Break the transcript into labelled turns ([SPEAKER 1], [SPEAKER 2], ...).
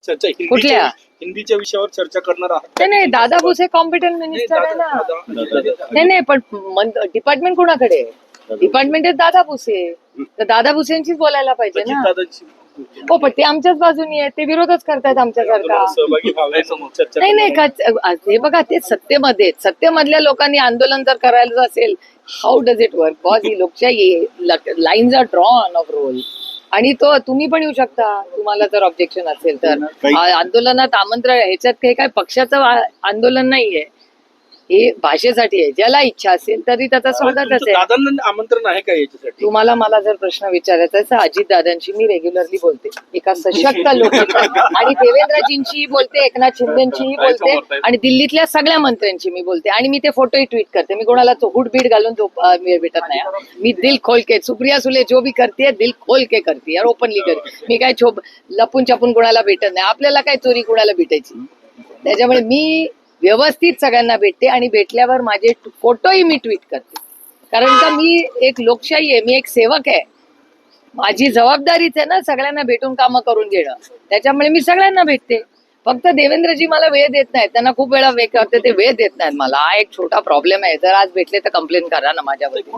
[SPEAKER 1] चर्चा
[SPEAKER 2] कुठल्या?
[SPEAKER 1] हिंदीच्या विषयावर चर्चा करणार आहात?
[SPEAKER 2] नाही दादा भुसे कॉम्पिटंट मिनिस्टर आहे ना. नाही पण डिपार्टमेंट कोणाकडे आहे? डिपार्टमेंट आहे दादा भुसे. तर दादा भुसेंशीच बोलायला पाहिजे ना.
[SPEAKER 1] अजितदादांशी
[SPEAKER 2] हो पण ते आमच्याच बाजूनी आहेत, ते विरोधच करतायत आमच्यासारखा.
[SPEAKER 1] आंदोलनात सहभागी व्हावे चर्चा
[SPEAKER 2] नाही नाही
[SPEAKER 1] करणार आहात?
[SPEAKER 2] हे बघा ते सत्तेमधल्या लोकांनी आंदोलन जर करायचं असेल, how does it work? Boss ही लोकशाही, lines are drawn of role. आणि तो तुम्ही पण येऊ शकता, तुम्हाला जर ऑब्जेक्शन असेल तर. आंदोलनात आमंत्रण, ह्याच्यात काही काय पक्षाचं आंदोलन नाहीये, हे भाषेसाठी आहे. ज्याला इच्छा असेल तरी त्याचा स्वागतच
[SPEAKER 1] तुमचं
[SPEAKER 2] आहे.
[SPEAKER 1] दादांना आमंत्रण आहे का याच्यासाठी?
[SPEAKER 2] तुम्हाला मला जर प्रश्न विचारायचा आहे तर अजित दादांशी मी रेग्युलरली बोलते, एका सशक्त लोक आणि देवेंद्रजींशीही बोलते, एकनाथ शिंदेशीही बोलते आणि दिल्लीतल्या सगळ्या मंत्र्यांशी मी बोलते. आणि मी ते फोटोही ट्विट करते. मी कोणाला हुड बीड घालून वेळ भेटत नाही. मी दिल खोल के, सुप्रिया सुले जो भी करते दिल खोल के करते और ओपनली करते. मी काय लपून छपून कोणाला भेटत नाही. आपल्याला काय चोरी कोणाला भेटायची. त्याच्यामुळे मी व्यवस्थित सगळ्यांना भेटते आणि भेटल्यावर माझे फोटोही मी ट्विट करते. कारण का मी एक लोकशाही आहे, मी एक सेवक आहे. माझी जबाबदारीच आहे ना सगळ्यांना भेटून कामं करून घेणं. त्याच्यामुळे मी सगळ्यांना भेटते. फक्त देवेंद्रजी मला वेळ देत नाहीत. त्यांना खूप वेळा वेळ करते, ते वेळ देत नाहीत मला. हा एक छोटा प्रॉब्लेम आहे. जर आज भेटले तर कंप्लेंट करा ना माझ्यावरती.